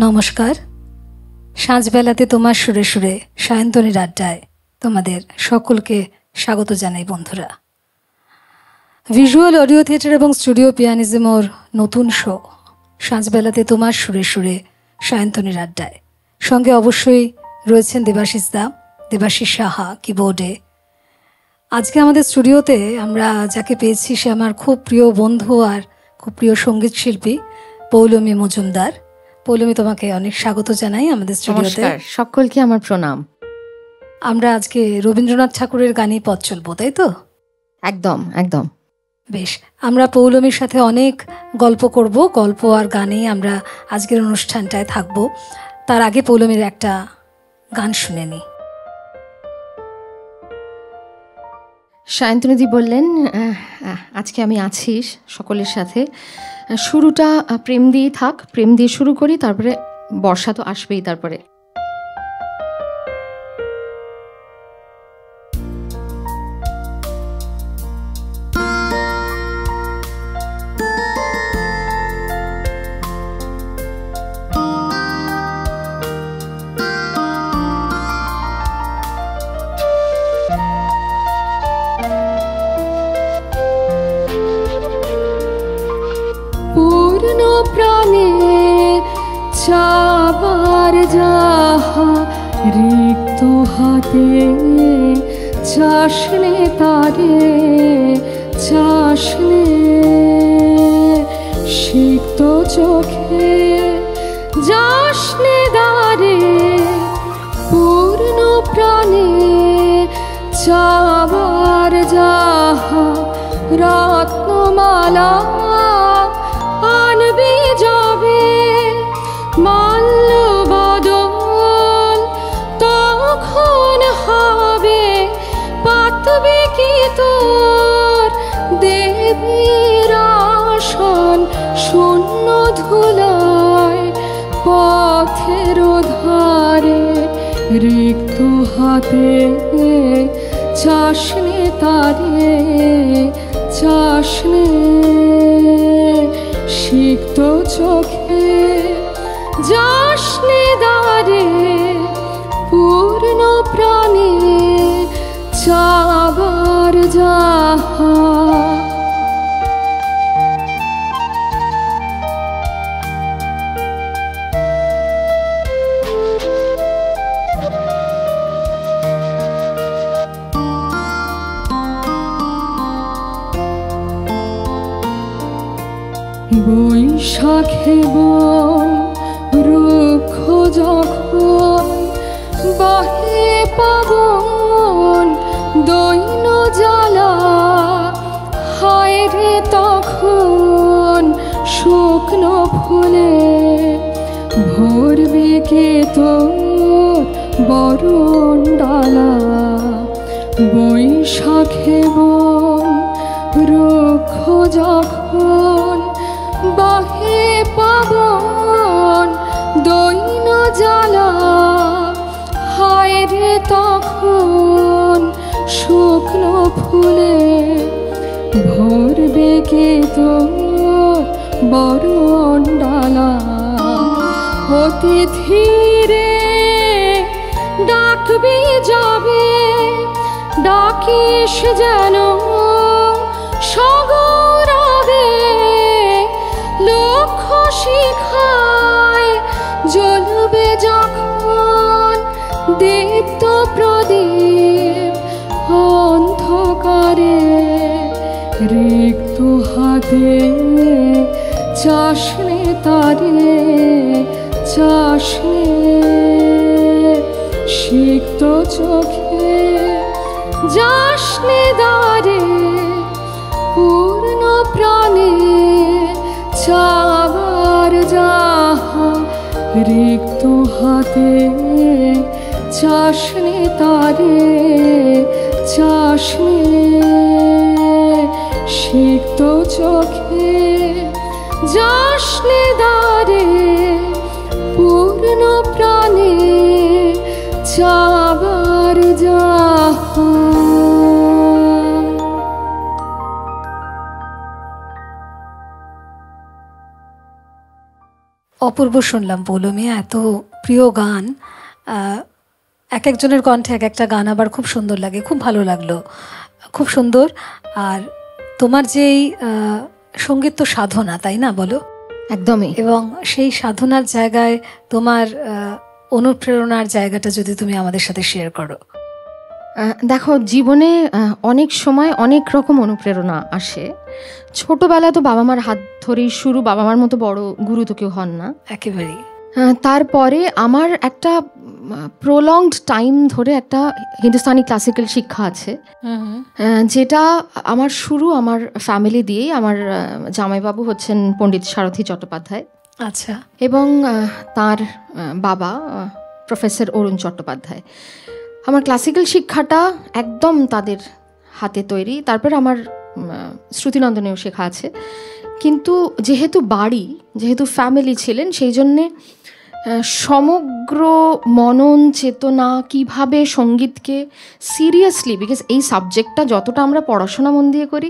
নমস্কার। সাঁঝবেলাতে তোমার সুরে সুরে সায়ন্তনীর আড্ডায় তোমাদের সকলকে স্বাগত জানাই বন্ধুরা। ভিজুয়াল অডিও থিয়েটার এবং স্টুডিও পিয়ানিজমোর নতুন শো সাঁঝবেলাতে তোমার সুরে সুরে সায়ন্তনীর আড্ডায় সঙ্গে অবশ্যই রয়েছেন দেবাশিস সাহা কিবোর্ডে। আজকে আমাদের স্টুডিওতে আমরা যাকে পেয়েছি সে আমার খুব প্রিয় বন্ধু আর খুব প্রিয় সঙ্গীত শিল্পী পৌলমী মজুমদার। পৌলমী, তোমাকে অনেক স্বাগত জানাই আমাদের স্টুডিওতে। সকলকে আমার প্রণাম। আমরা আজকে রবীন্দ্রনাথ ঠাকুরের গানই পথ চলবো, তাই তো? একদম একদম। বেশ, আমরা পৌলমীর সাথে অনেক গল্প করব, গল্প আর গানেই আমরা আজকের অনুষ্ঠানটায় থাকব। তার আগে পৌলমীর একটা গান শুনে নিই। সায়ন্তনীদি বললেন আজকে আমি আছি সকলের সাথে, শুরুটা প্রেম দিয়েই থাক, প্রেম দিয়ে শুরু করি, তারপরে বর্ষা তো আসবেই। তারপরে চাবার যাহা রিক্ত হাতে চাষনে তারে চাষনে সিক্ত চোখে যাসনে দারে পূর্ণ প্রাণে চাবার যাহা রত্নমালা আনবি যাবে মাল্য বদল তখন হবে পাতবে কি তোর দেবীর আসন শূন্য ধুলায় পথের ধারে রিক্ত হাতে চাষনে তারে চাষনে সিক্ত চোখে যাসনে দারে পূর্ণ প্রাণে চাবার যাহা। বৈশাখে বন রুক্ষ যখন বাহে পাবন দৈন জ্বালা হায় রে তখন শুকনো ফুলে ভরবে কে তোর বরণ ডালা। বৈশাখে বন রুক্ষ যখন বাহে পাবন দৈন জ্বালা হায় রে তখন শুকনো ফুলে ভরবে কে তোর বরণ ডালা। অতিথিরে ডাকবি যাবে ডাকিস যেন সগৌরবে লক্ষ্য শিখায় জ্বলবে যখন দীপ্ত প্রদীপ অন্ধকারে রিক্ত হাতে চাষনে তারে চাষনে সিক্ত চোখে যাসনে দারে পূর্ণ প্রাণে চাবার যাহা রিক্ত হাতে চাষনে তারে চাষনে সিক্ত চোখে যাসনে দারে পূর্ণ প্রাণে চাবার যাহা। অপূর্ব শুনলাম পৌলমী, এত প্রিয় গান। এক একজনের কণ্ঠে এক একটা গান আবার খুব সুন্দর লাগে, খুব ভালো লাগলো, খুব সুন্দর। আর তোমার যেই সঙ্গীত তো সাধনা, তাই না বলো? একদমই। এবং সেই সাধনার জায়গায় তোমার অনুপ্রেরণার জায়গাটা যদি তুমি আমাদের সাথে শেয়ার করো। দেখো, জীবনে অনেক সময় অনেক রকম অনুপ্রেরণা আসে। ছোটবেলায় তো বাবা মার হাত ধরেই শুরু, বাবা মার মতো বড় গুরু তো কেউ হন না একেবারেই। তারপরে আমার একটা প্রলংড টাইম ধরে একটা হিন্দুস্তানি ক্লাসিক্যাল শিক্ষা আছে, যেটা আমার শুরু আমার ফ্যামিলি দিয়েই। আমার জামাইবাবু হচ্ছেন পণ্ডিত সারথী চট্টোপাধ্যায়, আচ্ছা, এবং তার বাবা প্রফেসর অরুণ চট্টোপাধ্যায়। আমার ক্লাসিক্যাল শিক্ষাটা একদম তাদের হাতে তৈরি। তারপর আমার শ্রুতিনন্দনেও শেখা আছে, কিন্তু যেহেতু ফ্যামিলি ছিলেন, সেই জন্যে সমগ্র মনন চেতনা কিভাবে সঙ্গীতকে সিরিয়াসলি, বিকজ এই সাবজেক্টটা যতটা আমরা পড়াশোনা মন দিয়ে করি,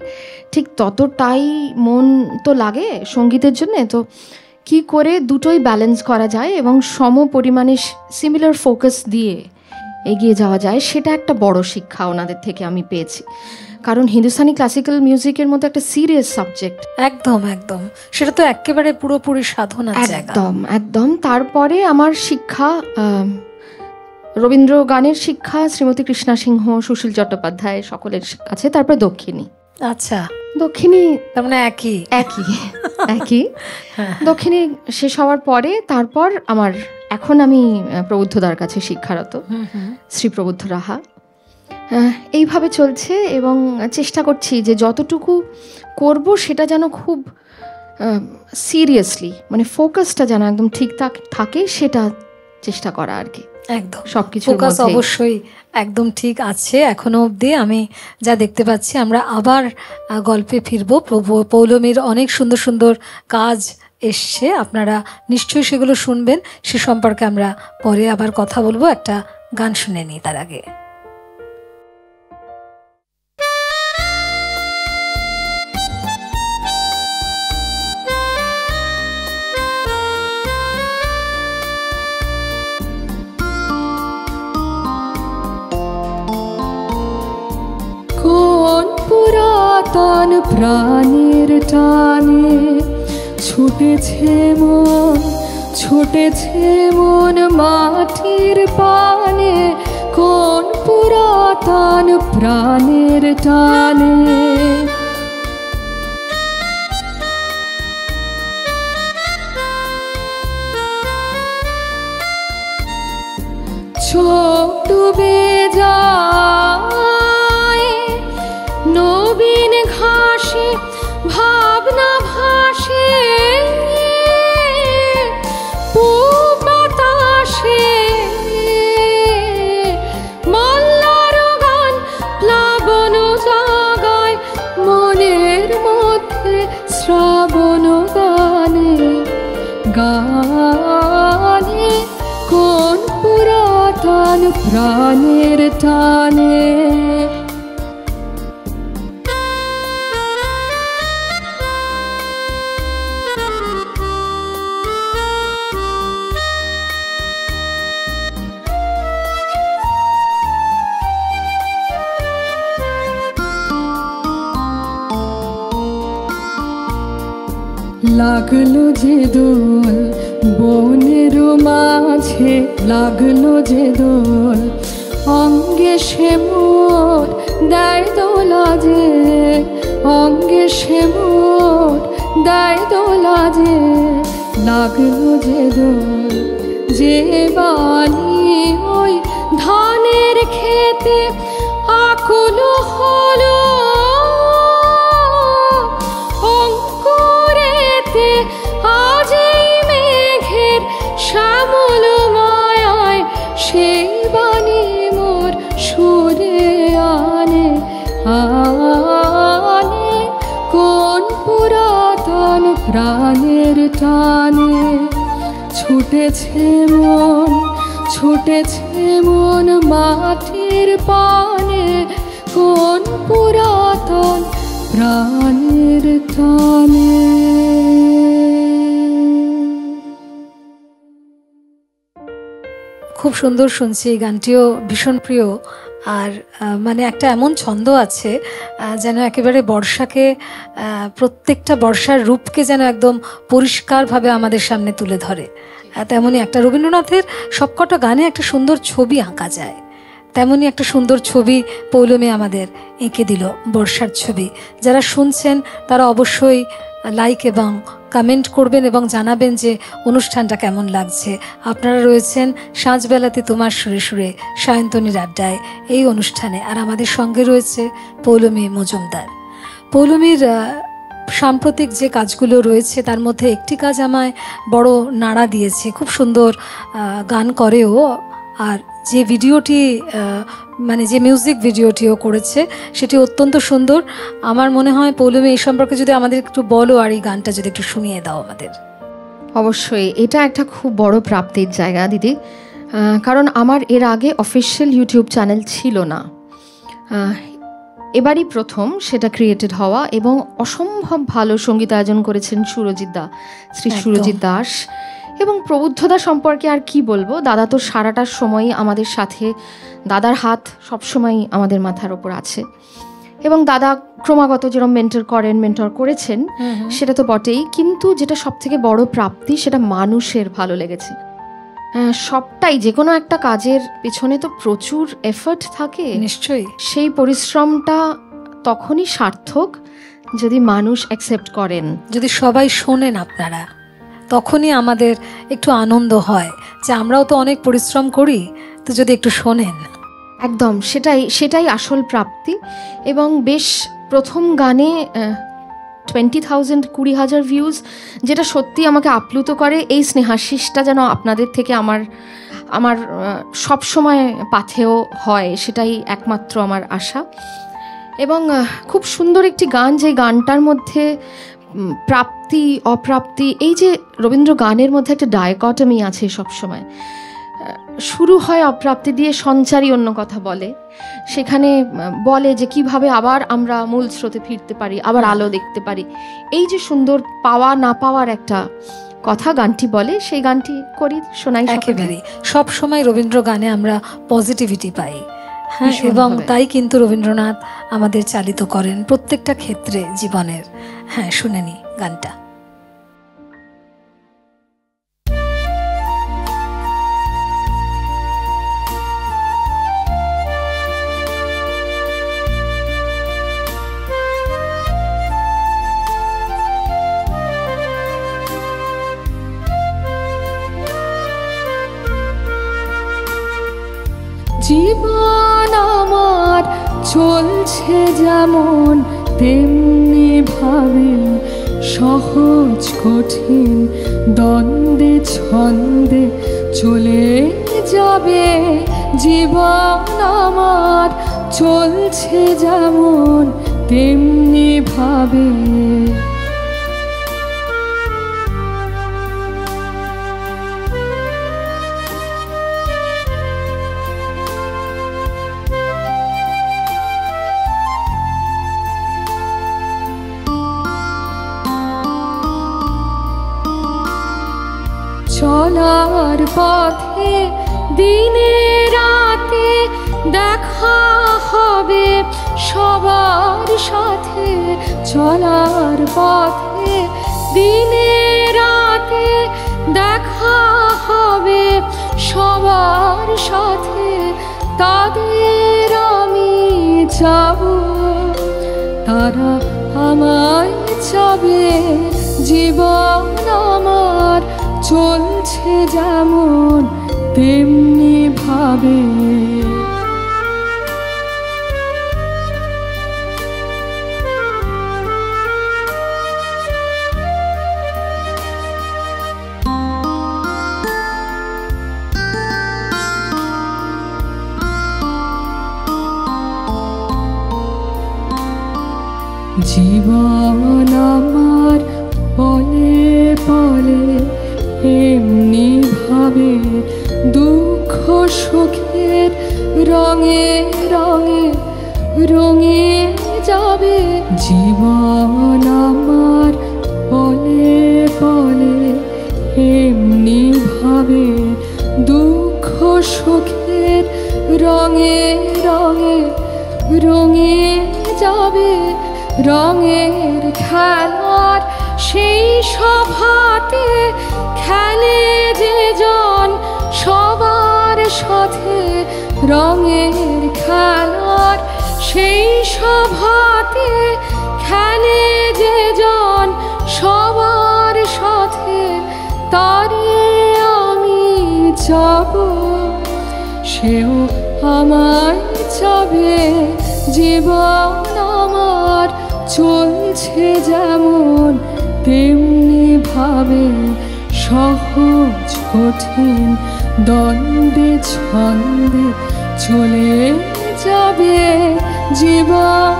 ঠিক ততটাই মন তো লাগে সঙ্গীতের জন্যে। তো কি করে দুটোই ব্যালেন্স করা যায় এবং সম পরিমাণে সিমিলার ফোকাস দিয়ে এগিয়ে যাওয়া যায়, সেটা একটা বড় শিক্ষা ওনাদের থেকে আমি পেয়েছি। কারণ হিন্দুস্তানি ক্লাসিক্যাল মিউজিকের মতো একটা সিরিয়াস সাবজেক্ট, একদম একদম, সেটা তো একেবারে পুরোপুরি সাধনার জায়গা। একদম। তারপরে আমার শিক্ষা, রবীন্দ্র গানের শিক্ষা শ্রীমতী কৃষ্ণা সিংহ, সুশীল চট্টোপাধ্যায় সকলের কাছে। তারপর দক্ষিণী। আচ্ছা, দক্ষিণী তার মানে একই। দক্ষিণী শেষ হওয়ার পরে তারপর এখন আমি প্রবুদ্ধদার কাছে শিক্ষারত, শ্রী প্রবুদ্ধ রাহা। এইভাবে চলছে এবং চেষ্টা করছি যে যতটুকু করব সেটা যেন খুব সিরিয়াসলি, মানে ফোকাসটা যেন একদম ঠিকঠাক থাকে, সেটা চেষ্টা করা আর কি। একদম সবকিছু ফোকাস অবশ্যই একদম ঠিক আছে এখনো অবধি। আমি যা দেখতে পাচ্ছি, আমরা আবার গল্পে ফিরবো। পৌলমীর অনেক সুন্দর সুন্দর কাজ এসছে, আপনারা নিশ্চয়ই সেগুলো শুনবেন। সে সম্পর্কে আমরা পরে আবার কথা বলবো। একটা গান শুনে নিই তার আগে। কোন পুরাতন প্রাণের টানে ছুটেছে মন মাটির পানে, কোন পুরাতন প্রাণের টানে। চোখ ডুবে যায় নবীন ঘাসে, ভাবনা ভাসে বাতাসে, মল্লার গান প্লাবন জাগায় মনের মধ্যে, শ্রাবণ গানে গানে কোন পুরাতন প্রাণের টানে। লাগলো যে দোল বনের মাঝে, লাগলো যে দোল অঙ্গে সে মোর দেয় দোলা যে, অঙ্গে সে মোর দেয় দোলা যে। লাগলো যে দোল যে বালি ওই ধানের খেতে আকুল হলো, আজ এই মেঘের শ্যামল মায়ায় সেই বাণী মোর সুরে আনে আনে, কোন পুরাতন প্রাণের টানে। ছুটেছে মন মাটির পানে, কোন পুরাতন প্রাণের টানে। সুন্দর শুনছি, এই গানটিও ভীষণ প্রিয়। আর মানে একটা এমন ছন্দ আছে যেন একেবারে বর্ষাকে, প্রত্যেকটা বর্ষার রূপকে যেন একদম পরিষ্কারভাবে আমাদের সামনে তুলে ধরে। তেমনই একটা রবীন্দ্রনাথের সবকটা গানে একটা সুন্দর ছবি আঁকা যায়, তেমনই একটা সুন্দর ছবি পৌলমী আমাদের এঁকে দিল, বর্ষার ছবি। যারা শুনছেন তারা অবশ্যই লাইক এবং কমেন্ট করবেন এবং জানাবেন যে অনুষ্ঠানটা কেমন লাগছে। আপনারা রয়েছেন সাঁঝবেলাতে তোমার সুরে সুরে সায়ন্তনীর আড্ডায় এই অনুষ্ঠানে, আর আমাদের সঙ্গে রয়েছে পৌলমী মজুমদার। পৌলমীর সাম্প্রতিক যে কাজগুলো রয়েছে তার মধ্যে একটি কাজ আমায় বড় নাড়া দিয়েছে, খুব সুন্দর গান করেও, আর যে ভিডিওটি মানে যে মিউজিক ভিডিওটিও করেছে সেটি অত্যন্ত সুন্দর। আমার মনে হয় পৌলমী এই সম্পর্কে যদি আমাদের একটু বলো, আর এই গানটা যদি একটু শুনিয়ে দাও আমাদের। অবশ্যই এটা একটা খুব বড় প্রাপ্তির জায়গা দিদি, কারণ আমার এর আগে অফিসিয়াল ইউটিউব চ্যানেল ছিল না, এবারই প্রথম সেটা ক্রিয়েটেড হওয়া, এবং অসম্ভব ভালো সঙ্গীত আয়োজন করেছেন সুরজিৎ দা, শ্রী সুরজিৎ দাস। এবং প্রবুদ্ধদা সম্পর্কে আর কি বলবো, দাদা তো সারাটার সময় আমাদের সাথে, দাদার হাত সবসময় আমাদের মাথার ওপর আছে, এবং দাদা ক্রমাগত যেরকম মেন্টর করেছেন সেটা তো বটেই, কিন্তু যেটা সব থেকে বড় প্রাপ্তি সেটা মানুষের ভালো লেগেছে। সবটাই, যে কোনো একটা কাজের পেছনে তো প্রচুর এফর্ট থাকে, নিশ্চয়ই সেই পরিশ্রমটা তখনই সার্থক যদি মানুষ অ্যাকসেপ্ট করেন, যদি সবাই শোনেন আপনারা, তখনই আমাদের একটু আনন্দ হয় যে আমরাও তো অনেক পরিশ্রম করি, তো যদি একটু শোনেন। একদম সেটাই আসল প্রাপ্তি। এবং বেশ প্রথম গানে 20,000 20,000 ভিউজ, যেটা সত্যি আমাকে আপ্লুত করে। এই স্নেহাশিসটা যেন আপনাদের থেকে আমার সব সময় পাথেয় হয়, সেটাই একমাত্র আমার আশা। এবং খুব সুন্দর একটি গান, যে গানটার মধ্যে প্রাপ্তি অপ্রাপ্তি, এই যে রবীন্দ্র গানের মধ্যে একটা ডায়কটমি আছে সবসময়। শুরু হয় অপ্রাপ্তি দিয়ে, সঞ্চারী অন্য কথা বলে, সেখানে বলে যে কিভাবে আবার আমরা মূল স্রোতে ফিরতে পারি, আবার আলো দেখতে পারি। এই যে সুন্দর পাওয়া না পাওয়ার একটা কথা গানটি বলে, সেই গানটি করি শোনাই। একেবারে সব সময় রবীন্দ্র গানে আমরা পজিটিভিটি পাই, হ্যাঁ, এবং তাই কিন্তু রবীন্দ্রনাথ আমাদের চালিত করেন প্রত্যেকটা ক্ষেত্রে জীবনের। হ্যাঁ, শুনে নি গানটা। জীবন আমার চলছে যেমন তেমনি ভাবে, সহজ কঠিন দ্বন্দ্বে ছন্দে চলে যাবে। জীবন আমার চলছে যেমন তেমনি ভাবে, চলার পথে দিনে রাতে দেখা হবে সবার সাথে। চলার পথে দিনে রাতে দেখা হবে সবার সাথে, তাদের আমি যাব, তারা আমায় যাবে। জীবন আমার চলছে যেমন তেমনি ভাবে। জীবন আমার পলে পলে এমনি ভাবে, দুঃখ সুখের রঙে রঙে রঙে যাবে। জীবন আমার পলে পলে এমনি ভাবে, দুঃখ সুখ রঙে রঙে রঙে যাবে রঙের খেলার সেই সভাতে খেলে যে জন সবার সাথে রঙের খেলার সেই সভাতে খেলে যে জন সবার সাথে তারে আমি যাব সেও আমায় যাবে জীবন আমার চলছে যেমন তেমনি ভাবে সহজ কঠিন দ্বন্দ্বে ছন্দে চলে যাবে জীবন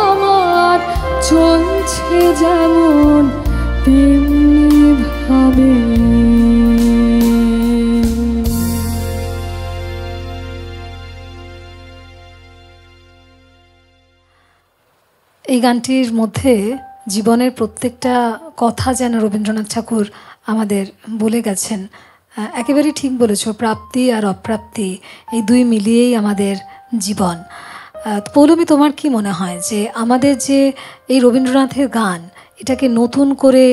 আমার চলছে যেমন তেমনি ভাবে। এই গানটির মধ্যে জীবনের প্রত্যেকটা কথা যেন রবীন্দ্রনাথ ঠাকুর আমাদের বলে গেছেন। একেবারেই ঠিক বলেছ, প্রাপ্তি আর অপ্রাপ্তি এই দুই মিলিয়েই আমাদের জীবন। পৌলমী, তোমার কি মনে হয় যে আমাদের যে এই রবীন্দ্রনাথের গান, এটাকে নতুন করে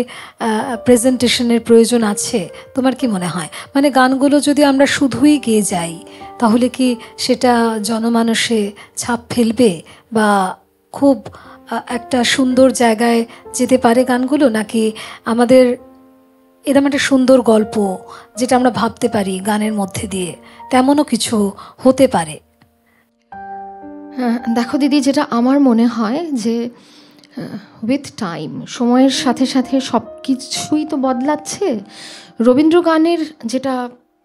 প্রেজেন্টেশনের প্রয়োজন আছে? তোমার কি মনে হয়, মানে গানগুলো যদি আমরা শুধুই গেয়ে যাই তাহলে কি সেটা জনমানসে ছাপ ফেলবে বা খুব একটা সুন্দর জায়গায় যেতে পারে গানগুলো, নাকি আমাদের এরকম একটা সুন্দর গল্প যেটা আমরা ভাবতে পারি গানের মধ্যে দিয়ে তেমনও কিছু হতে পারে? দেখো দিদি, যেটা আমার মনে হয় যে উইথ টাইম, সময়ের সাথে সাথে সব কিছুই তো বদলাচ্ছে। রবীন্দ্র গানের যেটা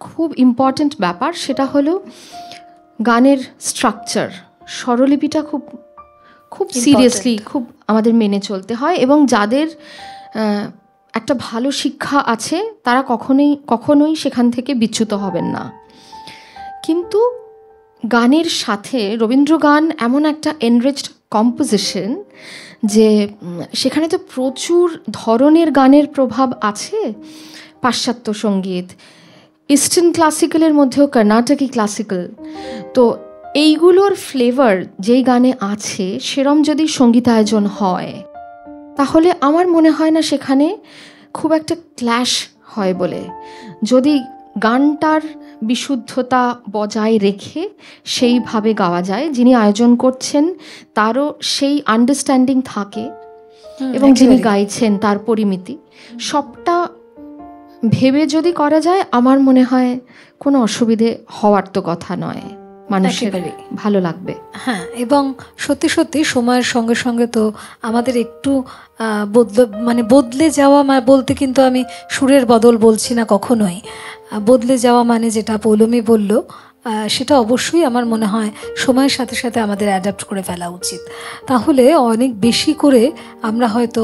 খুব ইম্পর্ট্যান্ট ব্যাপার সেটা হলো গানের স্ট্রাকচার, স্বরলিপিটা খুব খুব সিরিয়াসলি খুব আমাদের মেনে চলতে হয়, এবং যাদের একটা ভালো শিক্ষা আছে তারা কখনোই সেখান থেকে বিচ্যুত হবেন না। কিন্তু গানের সাথে রবীন্দ্র গান এমন একটা এনরিচড কম্পোজিশন যে সেখানে তো প্রচুর ধরনের গানের প্রভাব আছে। পাশ্চাত্য সঙ্গীত, ইস্টার্ন ক্লাসিক্যালের মধ্যেও কর্ণাটকি ক্লাসিক্যাল, তো এইগুলোর ফ্লেভার যেই গানে আছে সেরম যদি সঙ্গীতায়োজন হয় তাহলে আমার মনে হয় না সেখানে খুব একটা ক্ল্যাশ হয় বলে। যদি গানটার বিশুদ্ধতা বজায় রেখে সেইভাবে গাওয়া যায়, যিনি আয়োজন করছেন তারও সেই আন্ডারস্ট্যান্ডিং থাকে এবং যিনি গাইছেন তার পরিমিতি, সবটা ভেবে যদি করা যায় আমার মনে হয় কোনো অসুবিধে হওয়ার তো কথা নয়, মানুষের ভালো লাগবে। হ্যাঁ, এবং সত্যি সত্যি সময়ের সঙ্গে সঙ্গে তো আমাদের একটু বদলে যাওয়া বলতে কিন্তু আমি সুরের বদল বলছি না কখনোই। বদলে যাওয়া মানে যেটা পৌলমী বলল সেটা অবশ্যই আমার মনে হয় সময়ের সাথে সাথে আমাদের অ্যাডাপ্ট করে ফেলা উচিত। তাহলে অনেক বেশি করে আমরা হয়তো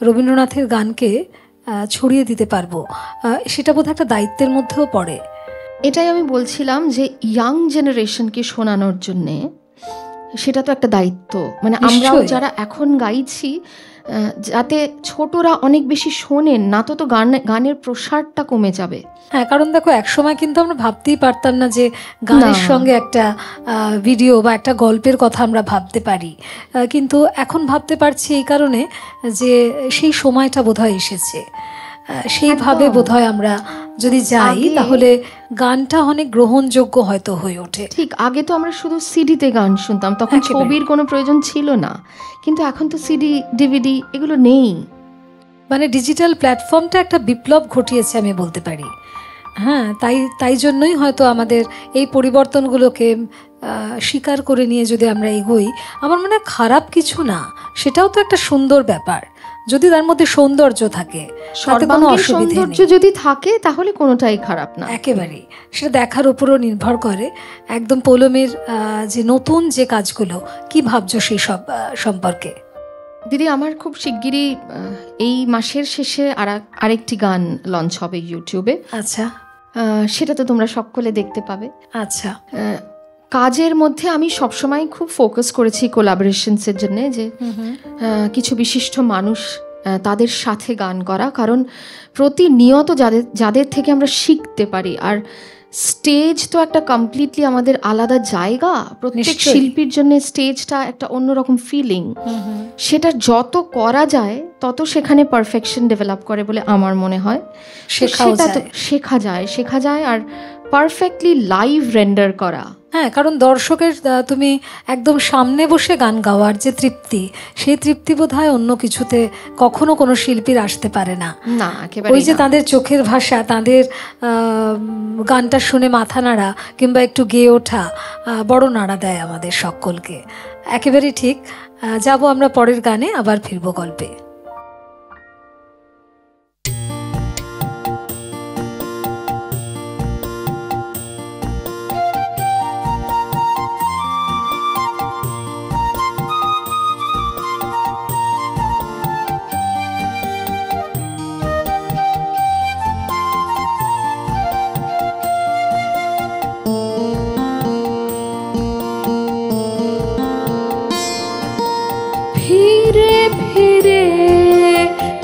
রবীন্দ্রনাথের গানকে ছড়িয়ে দিতে পারবো। সেটা বোধহয় একটা দায়িত্বের মধ্যেও পড়ে। এটাই আমি বলছিলাম যে ইয়াং জেনারেশনকে শোনানোর জন্যে সেটা তো একটা দায়িত্ব, মানে আমরাও যারা এখন গাইছি যাতে ছোটরা অনেক বেশি শোনেন, না তো গানের প্রসারটা কমে যাবে। হ্যাঁ, কারণ দেখো একসময় কিন্তু আমরা ভাবতেই পারতাম না যে গানের সঙ্গে একটা ভিডিও বা একটা গল্পের কথা আমরা ভাবতে পারি, কিন্তু এখন ভাবতে পারছি এই কারণে যে সেই সময়টা বোধহয় এসেছে। সেইভাবে বোধহয় আমরা যদি যাই তাহলে গানটা অনেক গ্রহণযোগ্য হয়তো হয়ে ওঠে। ঠিক, আগে তো আমরা শুধু সিডিতে গান শুনতাম, তখন ছবির কোনো প্রয়োজন ছিল না, কিন্তু এখন তো সিডি ডিভিডি এগুলো নেই, মানে ডিজিটাল প্ল্যাটফর্মটা একটা বিপ্লব ঘটিয়েছে আমি বলতে পারি। হ্যাঁ, তাই জন্যই হয়তো আমাদের এই পরিবর্তনগুলোকে স্বীকার করে নিয়ে যদি আমরা এগোই, আমার মনে হয় খারাপ কিছু না, সেটাও তো একটা সুন্দর ব্যাপার যদি তার মধ্যে সৌন্দর্য থাকে। সৌন্দর্য যদি থাকে তাহলে কোনোটাই খারাপ না, একেবারেই। সেটা দেখার উপরও নির্ভর করে। একদম পৌলমীর যে নতুন যে কাজগুলো, কি ভাবছো সেই সব সম্পর্কে? দিদি, আমার খুব শিগগিরই এই মাসের শেষে আরেকটি গান লঞ্চ হবে ইউটিউবে। আচ্ছা, সেটা তো তোমরা সকলে দেখতে পাবে। আচ্ছা, কাজের মধ্যে আমি সবসময় খুব ফোকাস করেছি কোলাবোরেশনসের জন্য, যে কিছু বিশিষ্ট মানুষ তাদের সাথে গান করা, কারণ প্রতিনিয়ত যাদের থেকে আমরা শিখতে পারি। আর স্টেজ তো একটা কমপ্লিটলি আমাদের আলাদা জায়গা, প্রত্যেক শিল্পীর জন্য স্টেজটা একটা অন্যরকম ফিলিং। সেটা যত করা যায় তত সেখানে পারফেকশন ডেভেলপ করে বলে আমার মনে হয়। সেটা তো শেখা যায় আর পারফেক্টলি লাইভ রেন্ডার করা। হ্যাঁ, কারণ দর্শকের তুমি একদম সামনে বসে গান গাওয়ার যে তৃপ্তি, সেই তৃপ্তি বোধহয় অন্য কিছুতে কখনো কোনো শিল্পীর আসতে পারে না। না, একেবারে ওই যে তাদের চোখের ভাষা, তাদের গানটা শুনে মাথা নাড়া কিংবা একটু গেয়ে ওঠা বড় নাড়া দেয় আমাদের সকলকে। একেবারেই ঠিক। যাব আমরা পরের গানে, আবার ফিরবো গল্পে।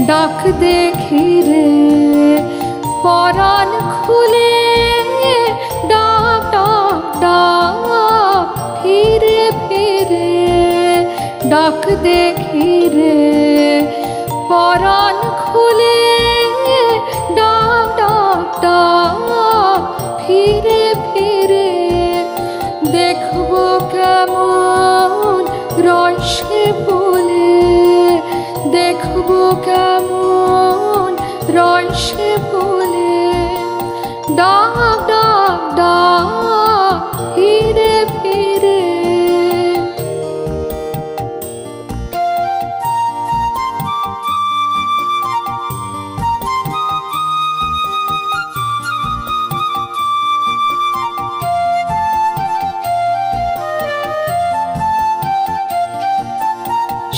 ডাক দেখি রে পরাণ খুলে, ডাক ডাক ডাক ফিরে ফিরে, ডাক দেখি রে পরাণ খুলে, ডাক ডাক ডাক ফিরে ফিরে। দেখবো কেমন রসে ফুলে, দেখবো কেমন রসে ফুলে, ডাক ডাক ডাক ফিরে ফিরে।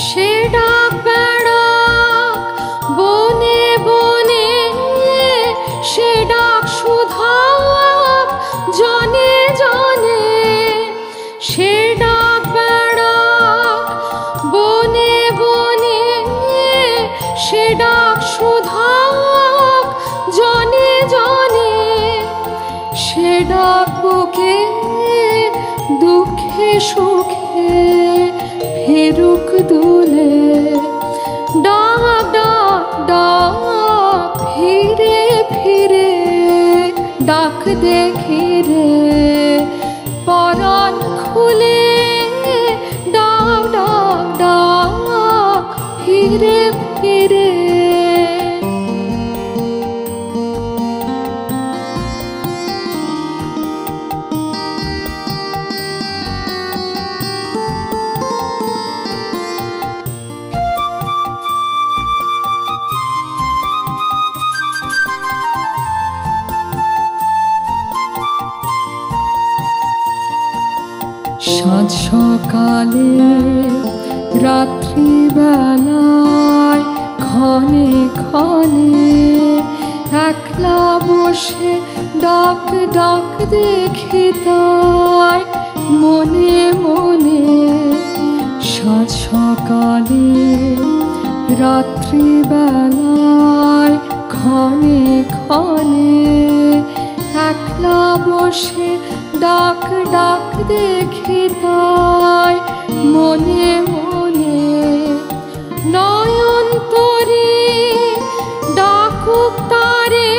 সে ডাক বেড়াক বনে বনে, সে ডাক শুধাক জনে জনে, সে ডাক বেড়াক বনে বনে, সে ডাক শুধাক জনে জনে, সে ডাক বুকে দুঃখে সুখে ফেরুক দুলে, ডাক ডাক ডাক ফিরে ফিরে, ডাক দেখি রে পরাণ খুলে, ডাক ডাক ডাক ফিরে ফিরে। সাঁঝ সকালে রাত্রিবেলায় ক্ষণে ক্ষণে একলা বসে ডাক ডাক দেখি তাই মনে মনে। সাঁঝ সকালে রাত্রিবেলায় ক্ষণে ক্ষণে একলা বসে ডাক ডাক দেখি তাই মনে মনে। নয়ন তরি ডাকুক তারে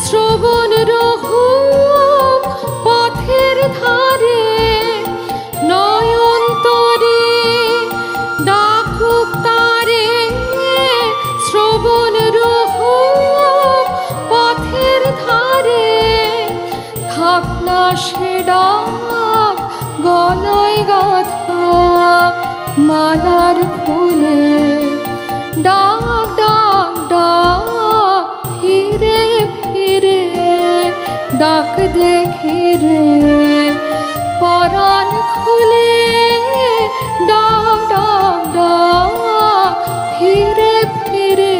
শ্রবণ রহুক পথের ধারে, নয়ন তরি ডাকুক তারে শ্রবণ রহুক পথের ধারে। থাক না সে ডাক গলায় গাঁথা মালার ফুলে, ডাক ডাক ডাক ফিরে ফিরে, ডাক দেখি রে পরাণ খুলে, ডাক ডাক ডাক ফিরে ফিরে।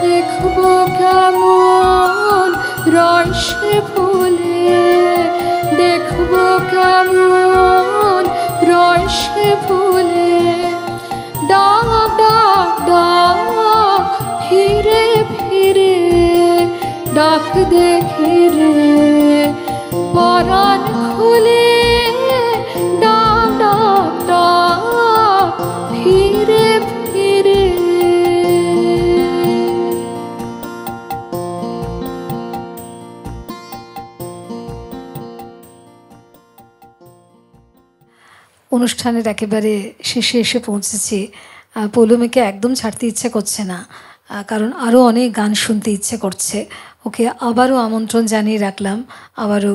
দেখবো কেমন রসে ফুলে, দেখবো কেমন রসে ফুলে, ডাক ডাক ডাক ফিরে ফিরে, ডাক ডাক দেখে রে পরাণ খুলে ডাক ডাক ডাক ফিরে ফিরে। অনুষ্ঠানের একেবারে শেষে এসে পৌঁছেছি। পৌলমীকে একদম ছাড়তে ইচ্ছে করছে না, কারণ আরও অনেক গান শুনতে ইচ্ছে করছে। ওকে আবারও আমন্ত্রণ জানিয়ে রাখলাম, আবারও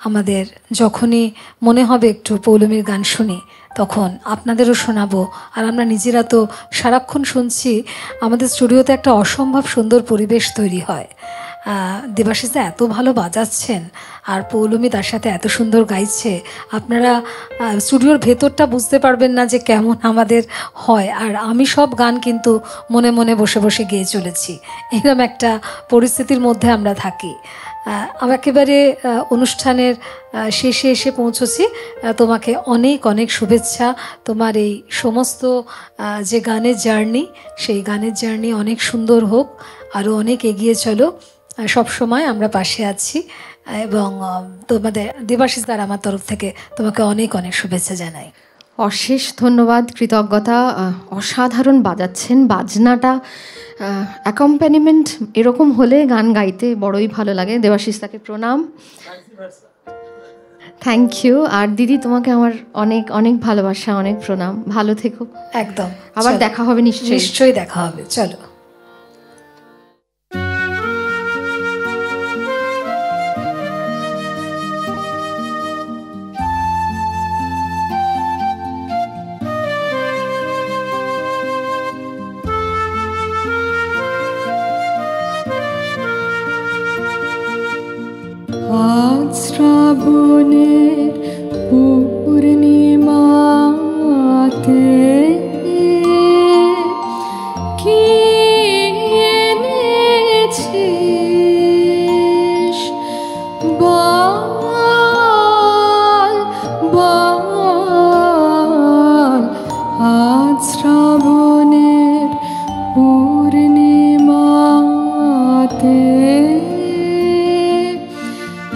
আমাদের যখনই মনে হবে একটু পৌলমীর গান শুনি তখন আপনাদেরও শোনাবো। আর আমরা নিজেরা তো সারাক্ষণ শুনছি, আমাদের স্টুডিওতে একটা অসম্ভব সুন্দর পরিবেশ তৈরি হয়। দেবাশিসদা এত ভালো বাজাচ্ছেন আর পৌলমী তার সাথে এত সুন্দর গাইছে, আপনারা স্টুডিওর ভেতরটা বুঝতে পারবেন না যে কেমন আমাদের হয়। আর আমি সব গান কিন্তু মনে মনে বসে বসে গেয়ে চলেছি, এরকম একটা পরিস্থিতির মধ্যে আমরা থাকি। একেবারে অনুষ্ঠানের শেষে এসে পৌঁছেছি। তোমাকে অনেক অনেক শুভেচ্ছা। তোমার এই সমস্ত যে গানের জার্নি, সেই গানের জার্নি অনেক সুন্দর হোক, আরও অনেক এগিয়ে চলো। সব সময় আমরা পাশে আছি এবং তোমাদের দেবাশিসদার আমার তরফ থেকে তোমাকে অনেক অনেক শুভেচ্ছা জানাই। অশেষ ধন্যবাদ, কৃতজ্ঞতা। অসাধারণ বাজাচ্ছেন, বাজনাটা অ্যাকম্প্যানিমেন্ট এরকম হলে গান গাইতে বড়ই ভালো লাগে। দেবাশিসদাকে প্রণাম, থ্যাংক ইউ। আর দিদি তোমাকে আমার অনেক অনেক ভালোবাসা, অনেক প্রণাম। ভালো থেকো। একদম, আবার দেখা হবে নিশ্চয়ই। নিশ্চয়ই দেখা হবে। চলো। আজ শ্রাবণের পূর্ণিমাতে কি এনেছিস বল বল, আজ শ্রাবণের পূর্ণিমাতে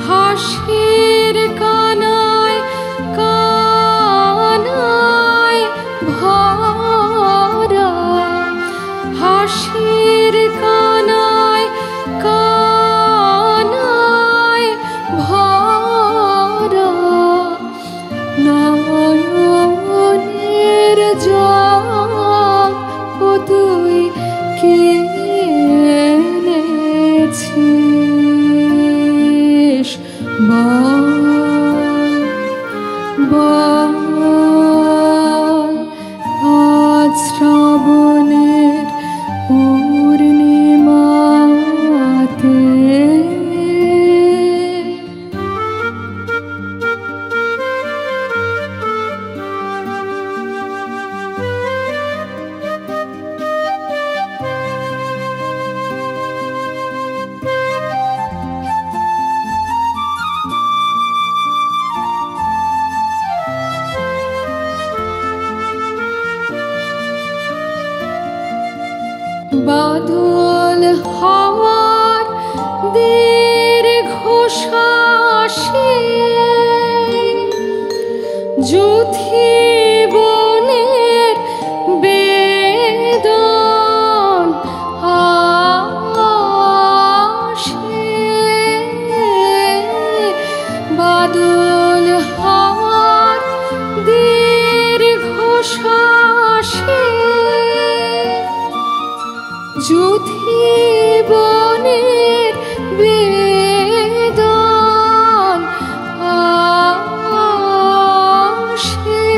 হাসির কানায় কানায় ভরা, হাসির কানায় কানায় ভরা, নয়নের জল ও তুই কি এনেছিস বল বল, আজ শ্রাবণের পূর্ণিমাতে বাদল হাওয়ার দীর্ঘশ্বাসে যুথি বনের বেদন আসে, বাদল হাওয়ার দীর্ঘশ্বাসে যুথি বনের বেদন আসে,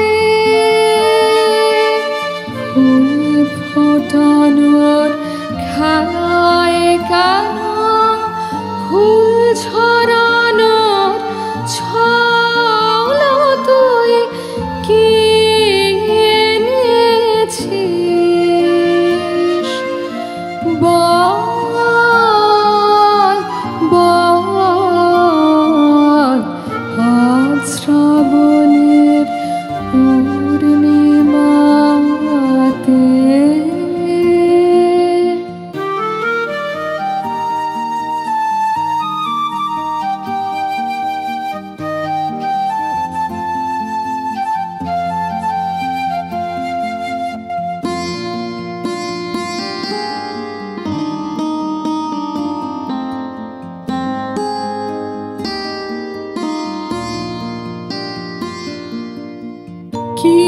কি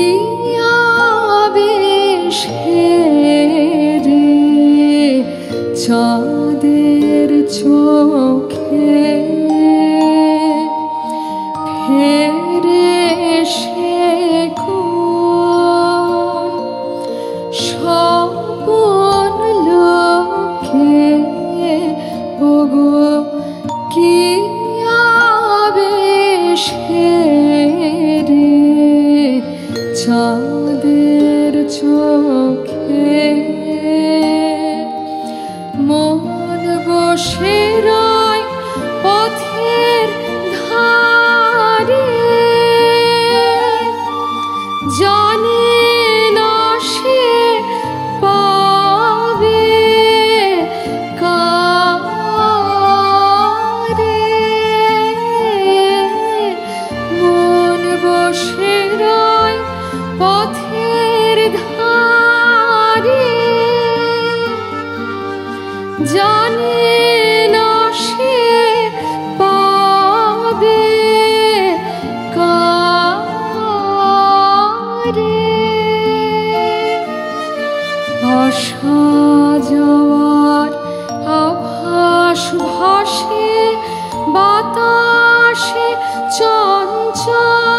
আবেশে রে চাঁদের চোখে ফেরে সে কোন স্বপন লোকে ওগো কি আবেশে রে চাঁদের চোখে মন বসে রয় পথের ধারে জানে না সে পাবে কারে মন বসে রয় পথের ধারে জানে না সে পাবে কারে আসা যাওয়ার আভাস ভাসে বাতাসে চঞ্চল